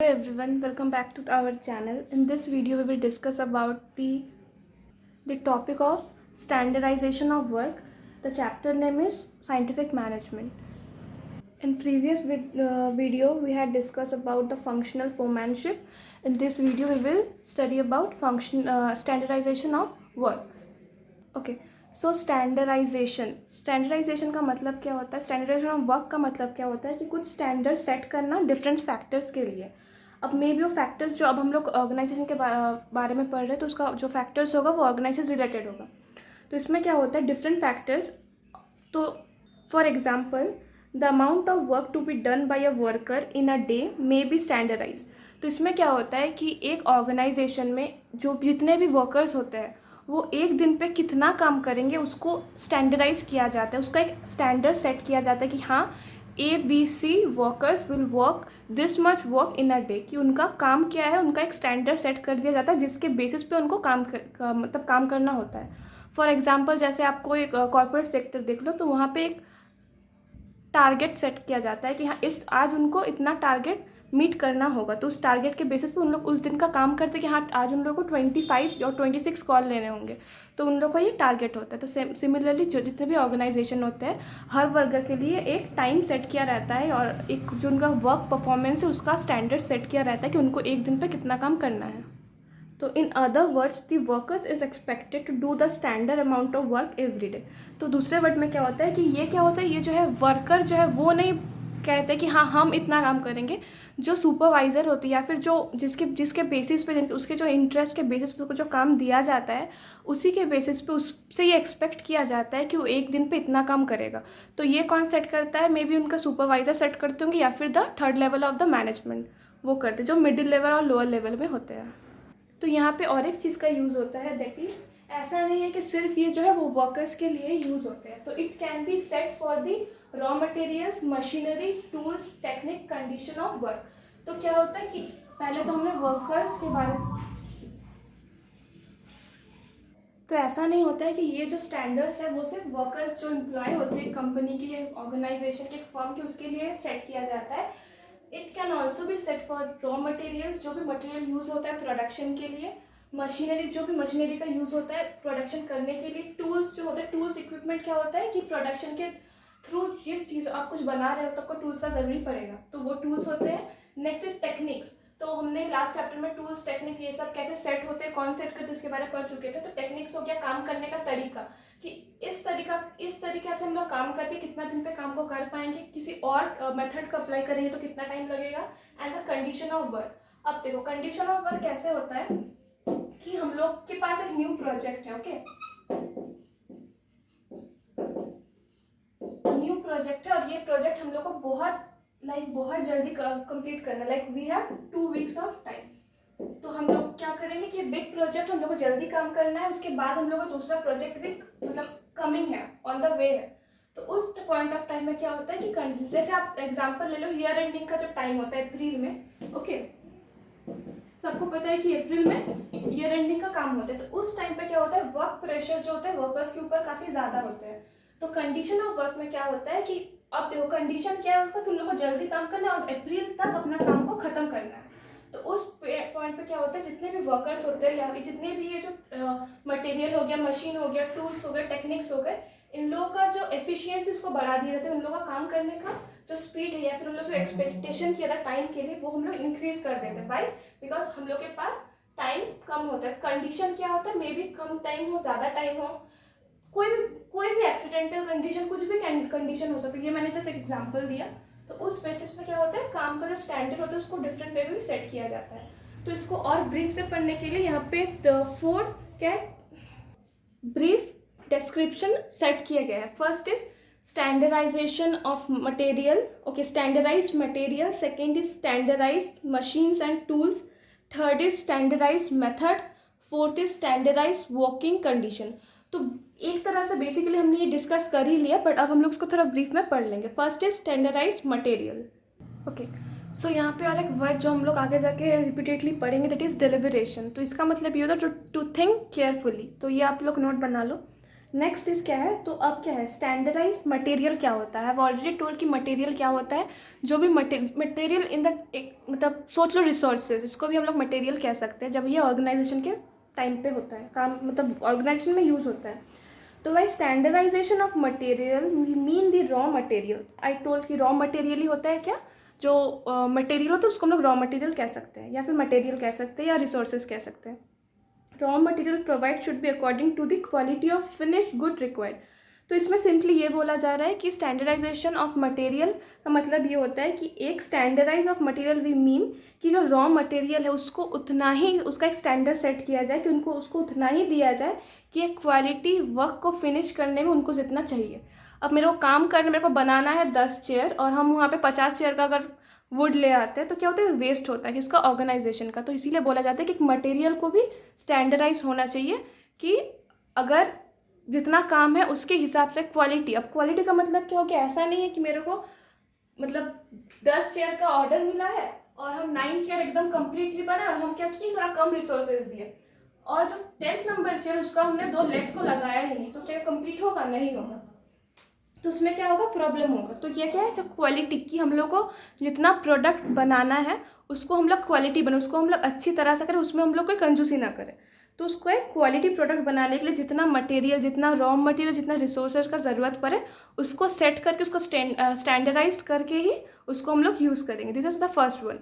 Hello everyone, welcome back to our channel. In this video we will discuss about the topic of standardization of work. The chapter name is scientific management. In previous video we had discussed about the functional foremanship. In this video we will study about standardization of work. Okay so standardization का मतलब क्या होता है? Standardisation of work का मतलब क्या होता है कि कुछ स्टैंडर्ड सेट करना डिफरेंट फैक्टर्स के लिए. अब मे बी वो फैक्टर्स जो अब हम लोग ऑर्गेनाइजेशन के बारे में पढ़ रहे हैं तो उसका जो फैक्टर्स होगा वो ऑर्गेनाइजेशन रिलेटेड होगा. तो इसमें क्या होता है डिफरेंट फैक्टर्स. तो for example the amount of work to be done by a worker in a day may be standardize. तो इसमें क्या होता है कि एक ऑर्गेनाइजेशन में जो जितने भी वर्कर्स होते हैं वो एक दिन पे कितना काम करेंगे उसको स्टैंडर्डाइज किया जाता है. उसका एक स्टैंडर्ड सेट किया जाता है कि हाँ ABC workers will work this much work in a day. कि उनका काम क्या है, उनका एक स्टैंडर्ड सेट कर दिया जाता है जिसके बेसिस पे उनको काम करना होता है. फॉर एग्जांपल जैसे आपको एक कॉर्पोरेट सेक्टर देख लो तो वहाँ पे एक टारगेट सेट किया जाता है कि हाँ इस आज उनको इतना टारगेट मीट करना होगा. तो उस टारगेट के बेसिस पे उन लोग उस दिन का काम करते हैं कि हाँ आज उन लोगों को 25 और 26 कॉल लेने होंगे. तो उन लोग का ये टारगेट होता है. तो सिमिलरली जो जितने भी ऑर्गेनाइजेशन होते हैं हर वर्कर के लिए एक टाइम सेट किया रहता है और एक जो उनका वर्क परफॉर्मेंस है उसका स्टैंडर्ड सेट किया रहता है कि उनको एक दिन पर कितना काम करना है. तो in other words the workers is expected to do the standard amount of work every day. तो दूसरे वर्ड में क्या होता है कि ये क्या होता है, ये जो है वर्कर जो है वो नहीं कहते कि हाँ हम इतना काम करेंगे. जो सुपरवाइज़र होती है या फिर जो जिसके बेसिस पे उसके जो इंटरेस्ट के बेसिस पे उसको जो काम दिया जाता है उसी के बेसिस पे उससे ये एक्सपेक्ट किया जाता है कि वो एक दिन पे इतना काम करेगा. तो ये कौन सेट करता है? मे बी उनका सुपरवाइज़र सेट करते होंगे या फिर the third level of the management वो करते जो मिडिल लेवल और लोअर लेवल में होते हैं. तो यहाँ पे और एक चीज़ का यूज़ होता है दैट इज़ ऐसा नहीं है कि सिर्फ ये जो है वो वर्कर्स के लिए यूज़ होते हैं. तो it can be set for the raw materials, machinery, tools, technique, condition of work. तो क्या होता है कि पहले तो हमने वर्कर्स के बारे में, तो ऐसा नहीं होता है कि ये जो स्टैंडर्ड्स है वो सिर्फ वर्कर्स जो एम्प्लॉय होते हैं कंपनी की या ऑर्गेनाइजेशन के फर्म के उसके लिए सेट किया जाता है. इट कैन ऑल्सो भी सेट फॉर रॉ मटेरियल्स, जो भी मटेरियल यूज़ होता है प्रोडक्शन के लिए, मशीनरी जो भी मशीनरी का यूज़ होता है प्रोडक्शन करने के लिए, टूल्स जो होता है टूल्स इक्विपमेंट क्या होता है कि प्रोडक्शन के थ्रू जिस चीज़ आप कुछ बना रहे हो तो आपको टूल्स का ज़रूरी पड़ेगा तो वो टूल्स होते हैं. Next is techniques. तो हमने लास्ट चैप्टर में टूल्स, टेक्निक ये सब कैसे सेट होते हैं, कौन सेट करते हैं इसके बारे में पढ़ चुके थे. तो टेक्निक्स हो गया काम करने का तरीका कि इस तरीके से हम लोग काम करके कितना दिन पे काम को कर पाएंगे, किसी और मेथड का अप्लाई करेंगे तो कितना टाइम लगेगा. And the condition of work. अब देखो कंडीशन ऑफ वर्क कैसे होता है कि हम लोग के पास एक न्यू प्रोजेक्ट है. ओके न्यू प्रोजेक्ट है और ये प्रोजेक्ट हम लोग को बहुत जल्दी कंप्लीट करना है. Like we have 2 weeks of time. तो हम लोग क्या करेंगे कि बिग प्रोजेक्ट हम लोग को जल्दी काम करना है. उसके बाद हम लोग का दूसरा प्रोजेक्ट भी मतलब कमिंग है, ऑन द वे है. तो उस पॉइंट ऑफ टाइम में क्या होता है कि जैसे आप एग्जांपल ले लो ईयर एंडिंग का जो टाइम होता है अप्रैल में. ओके सबको पता है कि अप्रैल में ईयर एंडिंग का काम होता है. तो उस टाइम पे क्या होता है वर्क प्रेशर जो होता है वर्कर्स के ऊपर काफ़ी ज़्यादा होता है. तो कंडीशन ऑफ वर्क में क्या होता है कि अब देखो कंडीशन क्या है उसका कि उन लोगों को जल्दी काम करना है और अप्रैल तक अपना काम को ख़त्म करना है. तो उस पॉइंट पे क्या होता है जितने भी वर्कर्स होते हैं या जितने भी ये जो मटेरियल हो गया, मशीन हो गया, टूल्स हो गए, टेक्निक्स हो गए, इन लोगों का जो एफिशिएंसी उसको बढ़ा दिया जाता है. उन लोगों का काम करने का जो स्पीड है या फिर उन लोग जो एक्सपेक्टेशन किया था टाइम के लिए वो हम लोग इंक्रीज कर देते हैं. बाई बिकॉज हम लोग के पास टाइम कम होता है. कंडीशन क्या होता है मे बी कम टाइम हो, ज़्यादा टाइम हो, कोई भी एक्सीडेंटल कंडीशन, कुछ भी कंडीशन हो सकती है. ये मैंने जैसे एग्जांपल दिया. तो उस बेसिस पे क्या होता है काम का जो स्टैंडर्ड होता है उसको डिफरेंट वे में सेट किया जाता है. तो इसको और ब्रीफ से पढ़ने के लिए यहाँ पे 4 क्या ब्रीफ डिस्क्रिप्शन सेट किया गया है. First is standardization of material. Okay standardized material. Second is standardized machines and tools. Third is standardized method. Fourth is standardized working condition. तो एक तरह से बेसिकली हमने ये डिस्कस कर ही लिया बट अब हम लोग उसको थोड़ा ब्रीफ में पढ़ लेंगे. First is standardized material. Okay so यहाँ पे और एक वर्ड जो हम लोग आगे जाके रिपीटेडली पढ़ेंगे दैट इज़ डेलिबरेशन. तो इसका मतलब ये होता है टू थिंक केयरफुली. तो ये आप लोग नोट बना लो. नेक्स्ट इज क्या है, तो अब क्या है स्टैंडर्डाइज मटेरियल क्या होता है। ऑलरेडी टोल्ड कि मटेरियल क्या होता है, जो भी मटेरियल इन द एक मतलब सोच लो रिसोर्सेज, इसको भी हम लोग मटेरियल कह सकते हैं जब ये ऑर्गेनाइजेशन के टाइम पे होता है काम, मतलब ऑर्गेनाइजेशन में यूज़ होता है। तो भाई standardization of material mean the raw material. I told कि रॉ मटेरियल ही होता है क्या, जो मटेरियल होता है उसको हम लोग रॉ मटेरियल कह सकते हैं, या फिर मटेरियल कह सकते हैं, या रिसोर्सेज कह सकते हैं। Raw material provide should be according to the quality of finished good required. तो इसमें सिंपली ये बोला जा रहा है कि स्टैंडर्डाइजेशन ऑफ मटेरियल का मतलब ये होता है कि एक standardize of material we mean कि जो रॉ मटेरियल है उसको उतना ही, उसका एक स्टैंडर्ड सेट किया जाए कि उनको उसको उतना ही दिया जाए कि एक क्वालिटी वर्क को फिनिश करने में उनको जितना चाहिए। अब मेरे को काम करने, मेरे को बनाना है 10 चेयर और हम वहाँ पे 50 चेयर का अगर वुड ले आते हैं तो क्या होता है, वेस्ट होता है किसका, ऑर्गेनाइजेशन का। तो इसीलिए बोला जाता है कि मटेरियल को भी स्टैंडर्डाइज होना चाहिए कि अगर जितना काम है उसके हिसाब से क्वालिटी। अब क्वालिटी का मतलब क्या हो गया, ऐसा नहीं है कि मेरे को मतलब 10 चेयर का ऑर्डर मिला है और हम 9 चेयर एकदम कम्प्लीटली बनाए और हम क्या किए, थोड़ा कम रिसोर्सेज दिए, और जो 10th नंबर चेयर उसका हमने 2 लेग्स को लगाया ही नहीं, तो क्या कंप्लीट होगा, नहीं होगा। तो उसमें क्या होगा, प्रॉब्लम होगा। तो ये क्या है, जो क्वालिटी की हम लोग को जितना प्रोडक्ट बनाना है उसको हम लोग क्वालिटी बने, उसको हम लोग अच्छी तरह से करें, उसमें हम लोग कोई कंजूसी ना करें। तो उसको एक क्वालिटी प्रोडक्ट बनाने के लिए जितना मटेरियल, जितना रॉ मटेरियल, जितना रिसोर्सेज का ज़रूरत पड़े उसको सेट करके उसको स्टैंडर्डाइज करके ही उसको हम लोग यूज़ करेंगे। This is the first one.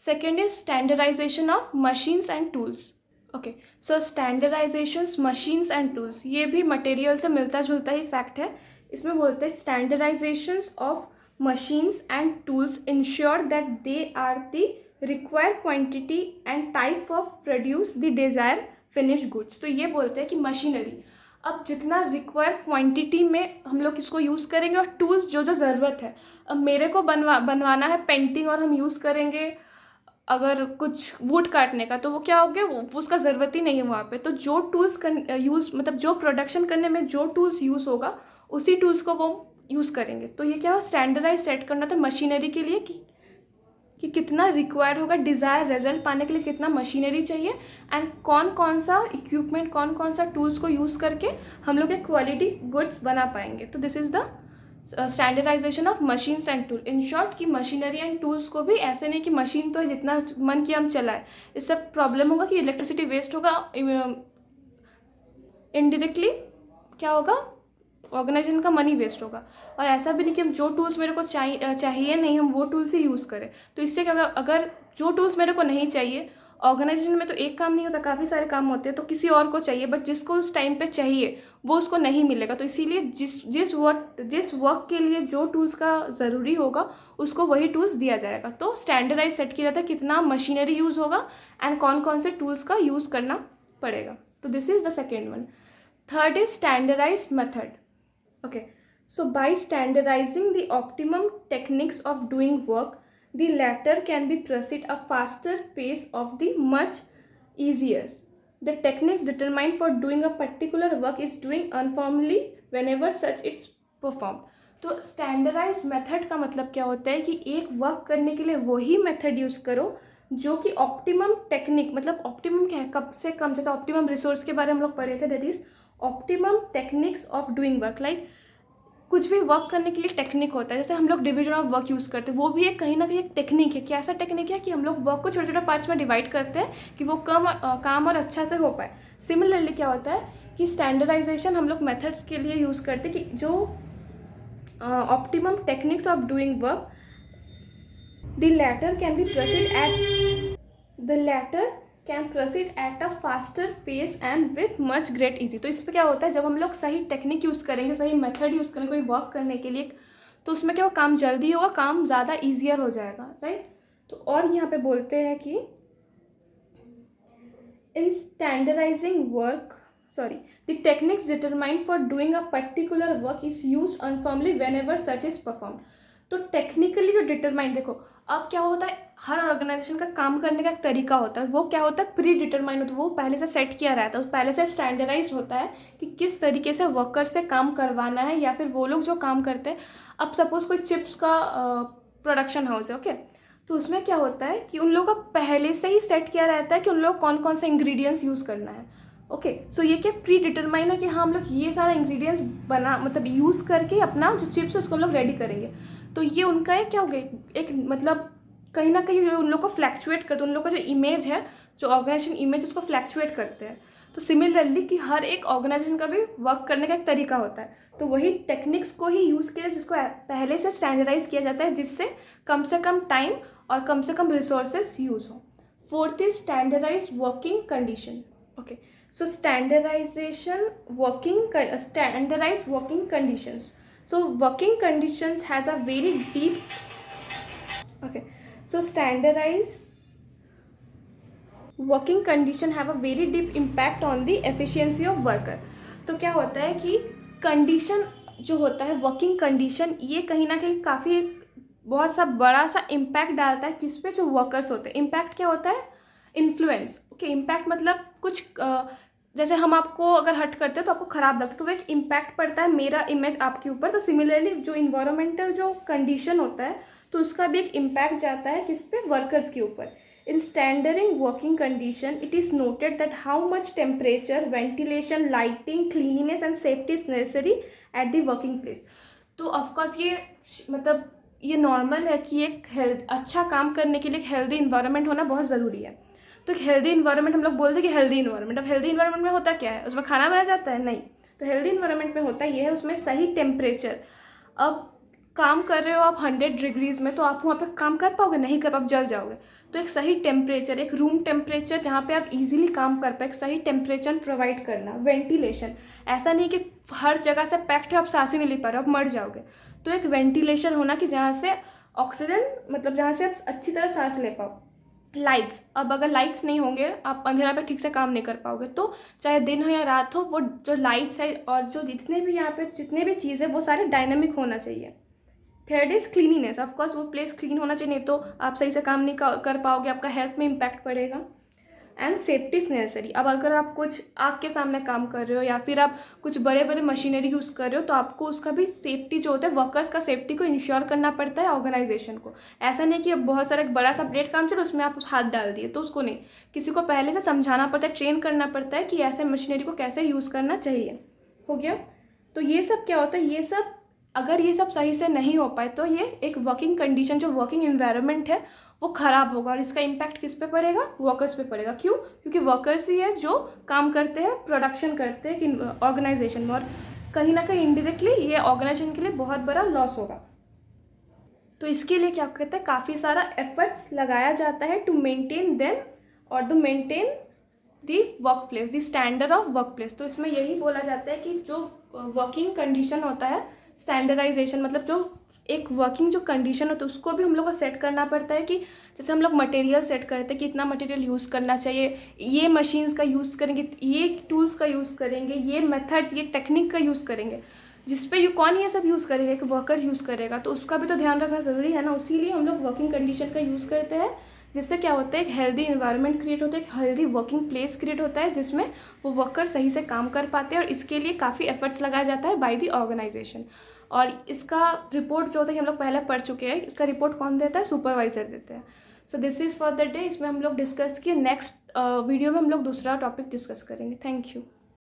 Second is standardization of machines and tools. Okay, so standardizations machines and tools, ये भी मटेरियल से मिलता जुलता ही फैक्ट है। इसमें बोलते हैं standardizations of machines and tools ensure that they are the required quantity and type of produce the desire finish goods. तो ये बोलते हैं कि मशीनरी अब जितना रिक्वायर क्वांटिटी में हम लोग इसको यूज़ करेंगे, और टूल्स जो जो ज़रूरत है। अब मेरे को बनवाना है पेंटिंग और हम यूज़ करेंगे अगर कुछ वुड काटने का, तो वो क्या हो गया, वो उसका ज़रूरत ही नहीं है वहाँ पे। तो जो टूल्स यूज़ मतलब जो प्रोडक्शन करने में जो टूल्स यूज़ होगा उसी टूल्स को वो यूज़ करेंगे। तो ये क्या स्टैंडर्डाइज सेट करना था मशीनरी के लिए कि कितना रिक्वायर्ड होगा, डिज़ायर रिजल्ट पाने के लिए कितना मशीनरी चाहिए, एंड कौन कौन सा इक्विपमेंट, कौन कौन सा टूल्स को यूज़ करके हम लोग एक क्वालिटी गुड्स बना पाएंगे। तो this is the standardization of machines and tool. In short कि मशीनरी एंड टूल्स को भी ऐसे नहीं कि मशीन तो है जितना मन किया हम चलाए, इससे प्रॉब्लम होगा कि इलेक्ट्रिसिटी वेस्ट होगा, इनडायरेक्टली क्या होगा, ऑर्गेनाइजेशन का मनी वेस्ट होगा। और ऐसा भी नहीं कि हम जो टूल्स मेरे को चाहिए नहीं हम वो टूल्स ही यूज़ करें। तो इससे क्या होगा, अगर जो टूल्स मेरे को नहीं चाहिए, ऑर्गेनाइजेशन में तो एक काम नहीं होता, काफ़ी सारे काम होते हैं, तो किसी और को चाहिए, बट जिसको उस टाइम पे चाहिए वो उसको नहीं मिलेगा। तो इसीलिए जिस वर्क के लिए जो टूल्स का ज़रूरी होगा उसको वही टूल्स दिया जाएगा। तो स्टैंडर्डाइज सेट किया जाता है कितना मशीनरी यूज़ होगा एंड कौन कौन से टूल्स का यूज़ करना पड़ेगा। तो this is the second one. Third is standardize method. Okay, so by standardizing the optimum techniques of doing work, the latter can be proceed a faster pace of the much easier. The techniques determined for doing a particular work is doing uniformly whenever such it's performed. तो standardise method का मतलब क्या होता है कि एक work करने के लिए वही मेथड यूज़ करो जो कि ऑप्टिमम टेक्निक, मतलब ऑप्टिमम क्या है, कम से कम, जैसे ऑप्टिमम रिसोर्स के बारे में हम लोग पढ़े थे, that is optimum techniques of doing work. Like कुछ भी वर्क करने के लिए टेक्निक होता है, जैसे हम लोग डिवीजन ऑफ वर्क यूज़ करते हैं, वो भी एक कहीं ना कहीं एक टेक्निक है। क्या ऐसा टेक्निक है कि हम लोग वर्क को छोटे छोटे पार्ट्स में डिवाइड करते हैं कि वो काम और अच्छा से हो पाए। सिमिलरली क्या होता है कि स्टैंडर्डाइजेशन हम लोग मेथड्स के लिए यूज़ करते हैं कि जो optimum techniques of doing work, the latter can be proceed at the latter can proceed at a faster pace and with much great easy. तो इस पर क्या होता है, जब हम लोग सही टेक्निक यूज़ करेंगे, सही मेथड यूज़ करेंगे कोई वर्क करने के लिए, तो उसमें क्या हो, काम जल्दी होगा, काम ज़्यादा ईजियर हो जाएगा, राइट। तो और यहाँ पे बोलते हैं कि in standardizing work, the techniques determined for doing a particular work is use uniformly whenever such is perform. तो टेक्निकली जो डिटरमाइंड, देखो अब क्या होता है, हर ऑर्गेनाइजेशन का काम करने का एक तरीका होता है, वो क्या होता है, प्री डिटरमाइंड होता है, वो पहले से सेट किया रहता है, पहले से स्टैंडर्डाइज होता है कि किस तरीके से वर्कर से काम करवाना है, या फिर वो लोग जो काम करते हैं। अब सपोज कोई चिप्स का प्रोडक्शन हाउस है, ओके, तो उसमें क्या होता है कि उन लोगों का पहले से ही सेट किया रहता है कि उन लोग कौन कौन से इंग्रेडिएंट्स यूज़ करना है, ओके, सो ये क्या प्री डिटरमाइन है कि हाँ हम लोग ये सारा इंग्रेडिएंट्स बना मतलब यूज़ करके अपना जो चिप्स है उसको हम लोग रेडी करेंगे। तो ये उनका एक क्या हो गया, एक मतलब कहीं ना कहीं उन लोग को फ्लैक्चुएट करते हैं, उन लोग का जो इमेज है, जो ऑर्गेनाइजेशन इमेज उसको फ्लैक्चुएट करते हैं। तो सिमिलरली कि हर एक ऑर्गेनाइजेशन का भी वर्क करने का एक तरीका होता है, तो वही टेक्निक्स को ही यूज़ किया जिसको पहले से स्टैंडर्डाइज किया जाता है, जिससे कम टाइम और कम से कम रिसोर्सेज यूज़ हो। Fourth is standardize working condition. Okay, so standardized working conditions. So working conditions has a very deep, okay, so standardized working condition have a very deep impact on the efficiency of worker. तो क्या होता है कि condition जो होता है working condition, ये कहीं ना कहीं काफ़ी बहुत सा बड़ा सा इम्पैक्ट डालता है किस पे, जो वर्कर्स होते हैं। इम्पैक्ट क्या होता है, इन्फ्लुएंस। ओके, इम्पैक्ट मतलब कुछ जैसे हम आपको अगर हर्ट करते हैं तो आपको ख़राब लगता है, तो वो एक इम्पैक्ट पड़ता है मेरा इमेज आपके ऊपर। तो सिमिलरली जो इन्वायरमेंटल जो कंडीशन होता है तो उसका भी एक इम्पैक्ट जाता है किस पे, वर्कर्स के ऊपर। In standardizing working condition, it is noted that how much temperature, ventilation, lighting, cleanliness and safety is necessary at the working place. तो ऑफकोर्स ये मतलब ये नॉर्मल है कि एक अच्छा काम करने के लिए एक हेल्दी इन्वायरमेंट होना बहुत ज़रूरी है। तो एक हेल्दी इन्वायरमेंट हम लोग बोलते हैं कि हेल्दी इन्वायरमेंट, अब हेल्दी इन्वायरमेंट में होता क्या है, उसमें खाना बनाया जाता है, नहीं। तो हेल्दी इन्वायरमेंट में होता ये है उसमें सही टेम्परेचर। अब काम कर रहे हो आप 100 डिग्रीज़ में, तो आप वहाँ पे काम कर पाओगे, नहीं कर पाओ, जल जाओगे। तो एक सही टेम्परेचर, एक रूम टेम्परेचर जहाँ पे आप इजीली काम कर पाए, एक सही टेम्परेचर प्रोवाइड करना। वेंटिलेशन, ऐसा नहीं कि हर जगह से पैक्ड है, आप सांस ही नहीं ले पा रहे हो, आप मर जाओगे। तो एक वेंटिलेशन होना कि जहाँ से ऑक्सीजन मतलब जहाँ से आप अच्छी तरह सांस ले पाओ। लाइट्स, अब अगर लाइट्स नहीं होंगे आप अंधेरा पे ठीक से काम नहीं कर पाओगे। तो चाहे दिन हो या रात हो, वो जो लाइट्स है और जो जितने भी यहाँ पे जितने भी चीज़ है वो सारे डायनामिक होना चाहिए। थर्ड इज क्लीनिनेस, ऑफकोर्स वो प्लेस क्लीन होना चाहिए, नहीं तो आप सही से काम नहीं कर पाओगे, आपका हेल्थ में इम्पैक्ट पड़ेगा। एंड सेफ्टी इज नेसेसरी, अब अगर आप कुछ आग के सामने काम कर रहे हो या फिर आप कुछ बड़े बड़े मशीनरी यूज़ कर रहे हो, तो आपको उसका भी सेफ्टी जो होता है, वर्कर्स का सेफ्टी को इंश्योर करना पड़ता है ऑर्गेनाइजेशन को। ऐसा नहीं कि अब बहुत सारा एक बड़ा सा प्लेट काम चलो उसमें आप हाथ डाल दिए, तो उसको नहीं, किसी को पहले से समझाना पड़ता है, ट्रेन करना पड़ता है कि ऐसे मशीनरी को कैसे यूज़ करना चाहिए। हो गया। तो ये सब क्या होता है, ये सब अगर ये सब सही से नहीं हो पाए तो ये एक वर्किंग कंडीशन, जो वर्किंग एनवायरनमेंट है वो ख़राब होगा, और इसका इम्पैक्ट किस पे पड़ेगा, वर्कर्स पे पड़ेगा। क्यों? क्योंकि वर्कर्स ही है जो काम करते हैं, प्रोडक्शन करते हैं ऑर्गेनाइजेशन में, और कहीं ना कहीं इनडायरेक्टली ये ऑर्गेनाइजेशन के लिए बहुत बड़ा लॉस होगा। तो इसके लिए क्या कहते हैं, काफ़ी सारा एफर्ट्स लगाया जाता है टू मेंटेन देम और to maintain the work place, the standard of work place. तो इसमें यही बोला जाता है कि जो वर्किंग कंडीशन होता है, स्टैंडर्डाइजेशन मतलब जो एक वर्किंग जो कंडीशन होता है उसको भी हम लोग को सेट करना पड़ता है कि जैसे हम लोग मटेरियल सेट करते हैं कि इतना मटेरियल यूज़ करना चाहिए, ये मशीन्स का यूज़ करेंगे, ये टूल्स का यूज़ करेंगे, ये मेथड ये टेक्निक का यूज़ करेंगे, जिस पे कौन ये सब यूज़ करेगा, एक वर्कर यूज़ करेगा, तो उसका भी तो ध्यान रखना ज़रूरी है ना। इसीलिए हम लोग वर्किंग कंडीशन का यूज़ करते हैं, जिससे क्या होता है, एक हेल्दी इन्वायरमेंट क्रिएट होता है, एक हेल्दी वर्किंग प्लेस क्रिएट होता है, जिसमें वो वर्कर सही से काम कर पाते हैं, और इसके लिए काफ़ी एफर्ट्स लगाया जाता है बाय द ऑर्गेनाइजेशन। और इसका रिपोर्ट जो होता है हम लोग पहले पढ़ चुके हैं, इसका रिपोर्ट कौन देता है, सुपरवाइजर देते हैं। So this is for the day, इसमें हम लोग डिस्कस किए। नेक्स्ट वीडियो में हम लोग दूसरा टॉपिक डिस्कस करेंगे। Thank you.